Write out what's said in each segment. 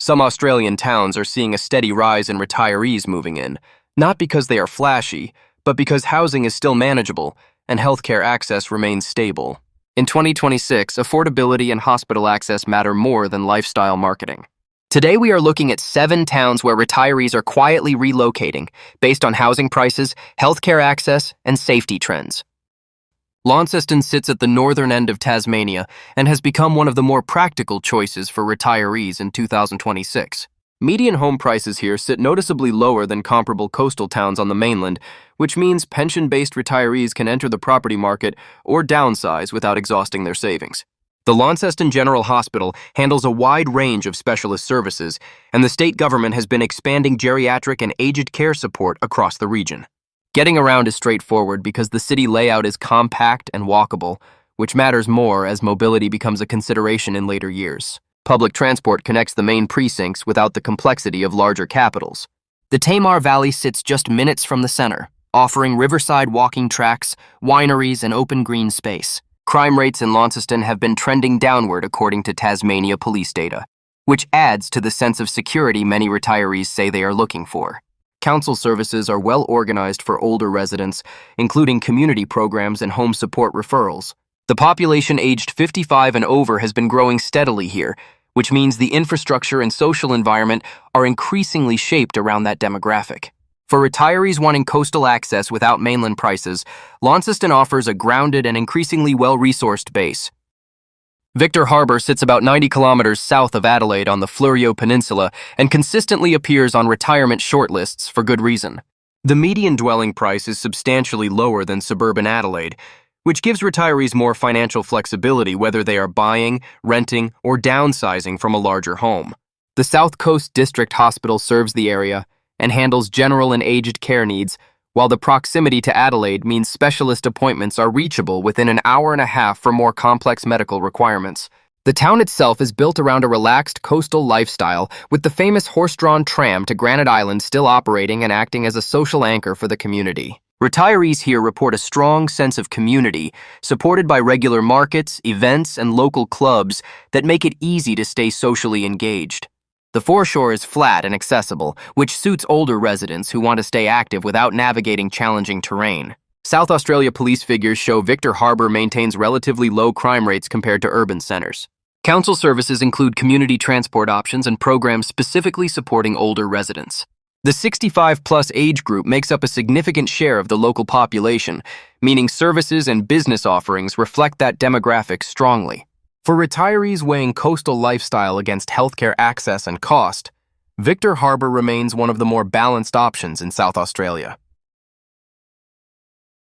Some Australian towns are seeing a steady rise in retirees moving in, not because they are flashy, but because housing is still manageable and healthcare access remains stable. In 2026, affordability and hospital access matter more than lifestyle marketing. Today we are looking at 7 towns where retirees are quietly relocating based on housing prices, healthcare access, and safety trends. Launceston sits at the northern end of Tasmania and has become one of the more practical choices for retirees in 2026. Median home prices here sit noticeably lower than comparable coastal towns on the mainland, which means pension-based retirees can enter the property market or downsize without exhausting their savings. The Launceston General Hospital handles a wide range of specialist services, and the state government has been expanding geriatric and aged care support across the region. Getting around is straightforward because the city layout is compact and walkable, which matters more as mobility becomes a consideration in later years. Public transport connects the main precincts without the complexity of larger capitals. The Tamar Valley sits just minutes from the center, offering riverside walking tracks, wineries, and open green space. Crime rates in Launceston have been trending downward according to Tasmania police data, which adds to the sense of security many retirees say they are looking for. Council services are well organized for older residents, including community programs and home support referrals. The population aged 55 and over has been growing steadily here, which means the infrastructure and social environment are increasingly shaped around that demographic. For retirees wanting coastal access without mainland prices, Launceston offers a grounded and increasingly well-resourced base. Victor Harbor sits about 90 kilometers south of Adelaide on the Fleurieu Peninsula and consistently appears on retirement shortlists for good reason. The median dwelling price is substantially lower than suburban Adelaide, which gives retirees more financial flexibility whether they are buying, renting, or downsizing from a larger home. The South Coast District Hospital serves the area and handles general and aged care needs, while the proximity to Adelaide means specialist appointments are reachable within an hour and a half for more complex medical requirements. The town itself is built around a relaxed coastal lifestyle, with the famous horse-drawn tram to Granite Island still operating and acting as a social anchor for the community. Retirees here report a strong sense of community, supported by regular markets, events, and local clubs that make it easy to stay socially engaged. The foreshore is flat and accessible, which suits older residents who want to stay active without navigating challenging terrain. South Australia police figures show Victor Harbor maintains relatively low crime rates compared to urban centers. Council services include community transport options and programs specifically supporting older residents. The 65-plus age group makes up a significant share of the local population, meaning services and business offerings reflect that demographic strongly. For retirees weighing coastal lifestyle against healthcare access and cost, Victor Harbor remains one of the more balanced options in South Australia.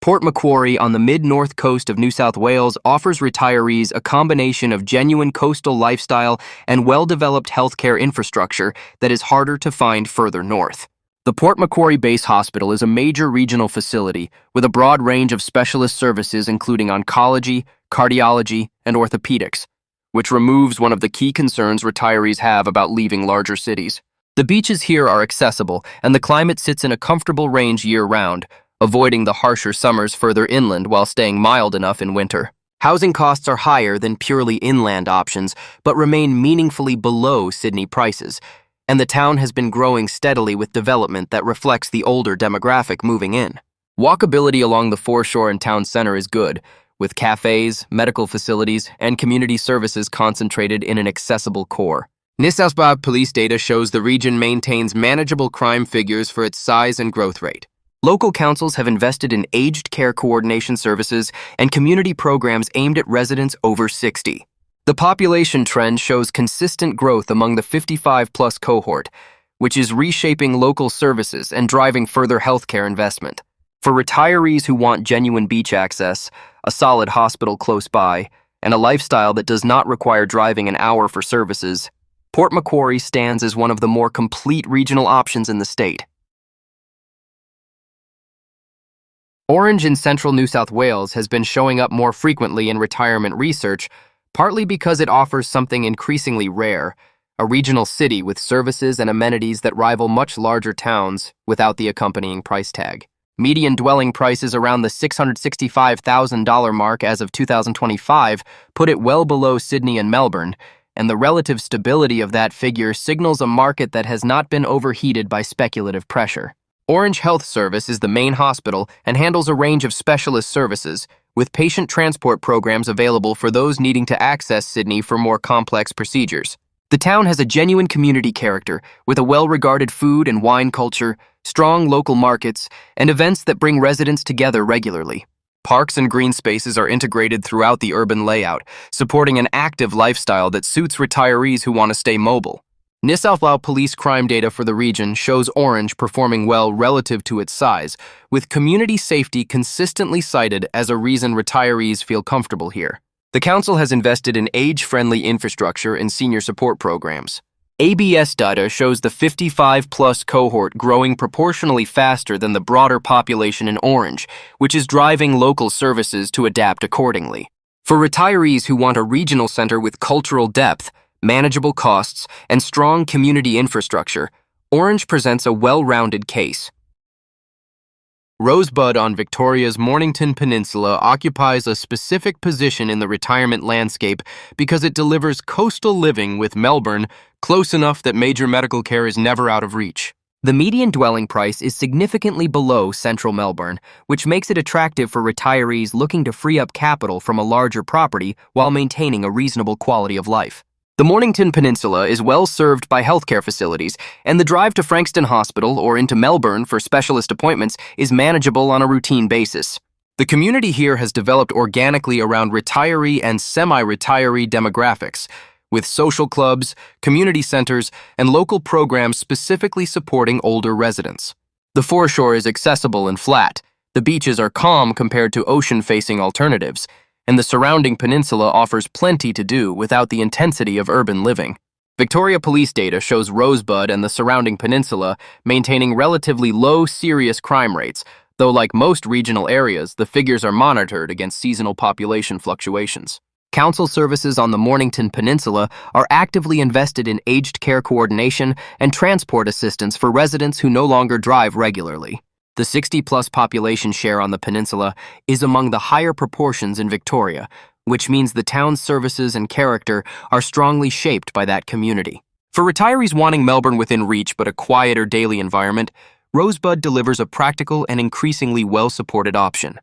Port Macquarie on the mid-north coast of New South Wales offers retirees a combination of genuine coastal lifestyle and well-developed healthcare infrastructure that is harder to find further north. The Port Macquarie Base Hospital is a major regional facility with a broad range of specialist services including oncology, cardiology, and orthopedics, which removes one of the key concerns retirees have about leaving larger cities. The beaches here are accessible, and the climate sits in a comfortable range year-round, avoiding the harsher summers further inland while staying mild enough in winter. Housing costs are higher than purely inland options, but remain meaningfully below Sydney prices, and the town has been growing steadily with development that reflects the older demographic moving in. Walkability along the foreshore and town center is good, with cafes, medical facilities, and community services concentrated in an accessible core. New South Wales police data shows the region maintains manageable crime figures for its size and growth rate. Local councils have invested in aged care coordination services and community programs aimed at residents over 60. The population trend shows consistent growth among the 55-plus cohort, which is reshaping local services and driving further healthcare investment. For retirees who want genuine beach access, a solid hospital close by, and a lifestyle that does not require driving an hour for services, Port Macquarie stands as one of the more complete regional options in the state. Orange in central New South Wales has been showing up more frequently in retirement research, partly because it offers something increasingly rare, a regional city with services and amenities that rival much larger towns without the accompanying price tag. Median dwelling prices around the $665,000 mark as of 2025 put it well below Sydney and Melbourne, and the relative stability of that figure signals a market that has not been overheated by speculative pressure. Orange Health Service is the main hospital and handles a range of specialist services, with patient transport programs available for those needing to access Sydney for more complex procedures. The town has a genuine community character, with a well-regarded food and wine culture, strong local markets, and events that bring residents together regularly. Parks and green spaces are integrated throughout the urban layout, supporting an active lifestyle that suits retirees who want to stay mobile. New South Wales police crime data for the region shows Orange performing well relative to its size, with community safety consistently cited as a reason retirees feel comfortable here. The council has invested in age-friendly infrastructure and senior support programs. ABS data shows the 55-plus cohort growing proportionally faster than the broader population in Orange, which is driving local services to adapt accordingly. For retirees who want a regional center with cultural depth, manageable costs, and strong community infrastructure, Orange presents a well-rounded case. Rosebud on Victoria's Mornington Peninsula occupies a specific position in the retirement landscape because it delivers coastal living with Melbourne close enough that major medical care is never out of reach. The median dwelling price is significantly below central Melbourne, which makes it attractive for retirees looking to free up capital from a larger property while maintaining a reasonable quality of life. The Mornington Peninsula is well served by healthcare facilities, and the drive to Frankston Hospital or into Melbourne for specialist appointments is manageable on a routine basis. The community here has developed organically around retiree and semi-retiree demographics, with social clubs, community centers, and local programs specifically supporting older residents. The foreshore is accessible and flat, the beaches are calm compared to ocean-facing alternatives, and the surrounding peninsula offers plenty to do without the intensity of urban living. Victoria Police data shows Rosebud and the surrounding peninsula maintaining relatively low serious crime rates, though like most regional areas, the figures are monitored against seasonal population fluctuations. Council services on the Mornington Peninsula are actively invested in aged care coordination and transport assistance for residents who no longer drive regularly. The 60-plus population share on the peninsula is among the higher proportions in Victoria, which means the town's services and character are strongly shaped by that community. For retirees wanting Melbourne within reach but a quieter daily environment, Rosebud delivers a practical and increasingly well-supported option.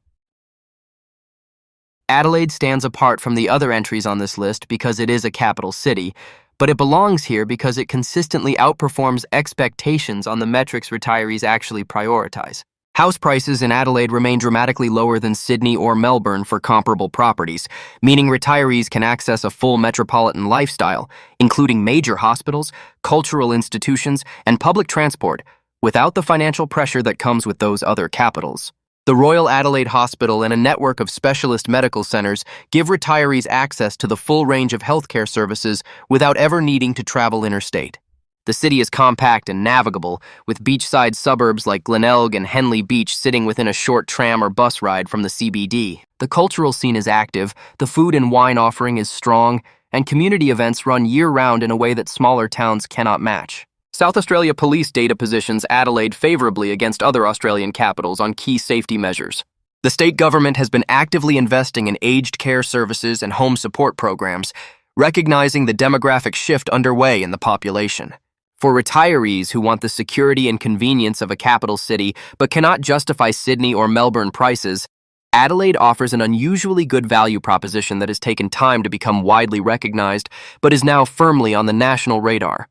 Adelaide stands apart from the other entries on this list because it is a capital city, but it belongs here because it consistently outperforms expectations on the metrics retirees actually prioritize. House prices in Adelaide remain dramatically lower than Sydney or Melbourne for comparable properties, meaning retirees can access a full metropolitan lifestyle, including major hospitals, cultural institutions, and public transport, without the financial pressure that comes with those other capitals. The Royal Adelaide Hospital and a network of specialist medical centers give retirees access to the full range of healthcare services without ever needing to travel interstate. The city is compact and navigable, with beachside suburbs like Glenelg and Henley Beach sitting within a short tram or bus ride from the CBD. The cultural scene is active, the food and wine offering is strong, and community events run year-round in a way that smaller towns cannot match. South Australia Police data positions Adelaide favorably against other Australian capitals on key safety measures. The state government has been actively investing in aged care services and home support programs, recognizing the demographic shift underway in the population. For retirees who want the security and convenience of a capital city but cannot justify Sydney or Melbourne prices, Adelaide offers an unusually good value proposition that has taken time to become widely recognized but is now firmly on the national radar.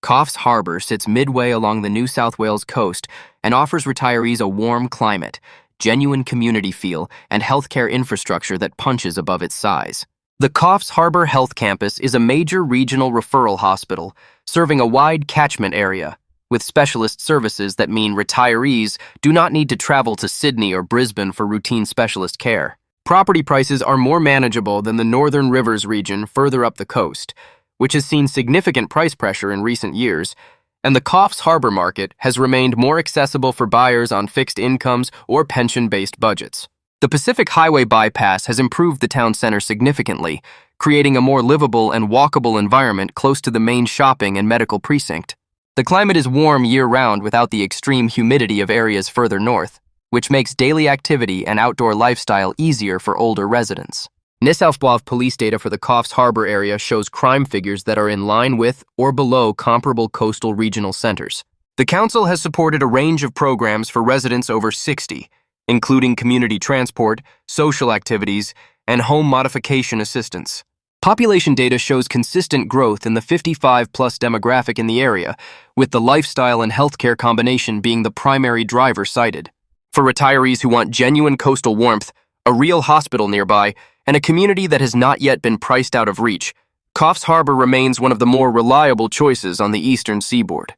Coffs Harbour sits midway along the New South Wales coast and offers retirees a warm climate, genuine community feel, and healthcare infrastructure that punches above its size. The Coffs Harbour Health Campus is a major regional referral hospital, serving a wide catchment area, with specialist services that mean retirees do not need to travel to Sydney or Brisbane for routine specialist care. Property prices are more manageable than the Northern Rivers region further up the coast, which has seen significant price pressure in recent years, and the Coffs Harbour market has remained more accessible for buyers on fixed incomes or pension-based budgets. The Pacific Highway bypass has improved the town centre significantly, creating a more livable and walkable environment close to the main shopping and medical precinct. The climate is warm year-round without the extreme humidity of areas further north, which makes daily activity and outdoor lifestyle easier for older residents. New South Wales police data for the Coffs Harbour area shows crime figures that are in line with or below comparable coastal regional centers. The council has supported a range of programs for residents over 60, including community transport, social activities, and home modification assistance. Population data shows consistent growth in the 55-plus demographic in the area, with the lifestyle and healthcare combination being the primary driver cited. For retirees who want genuine coastal warmth, a real hospital nearby, and a community that has not yet been priced out of reach, Coffs Harbour remains one of the more reliable choices on the eastern seaboard.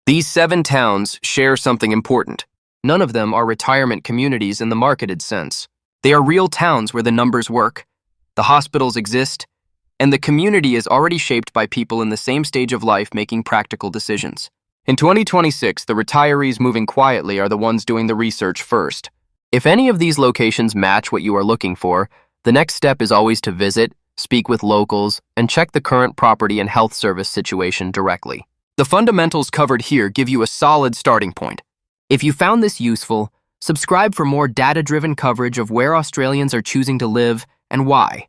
These 7 towns share something important. None of them are retirement communities in the marketed sense. They are real towns where the numbers work, the hospitals exist, and the community is already shaped by people in the same stage of life making practical decisions. In 2026, the retirees moving quietly are the ones doing the research first. If any of these locations match what you are looking for, the next step is always to visit, speak with locals, and check the current property and health service situation directly. The fundamentals covered here give you a solid starting point. If you found this useful, subscribe for more data-driven coverage of where Australians are choosing to live and why.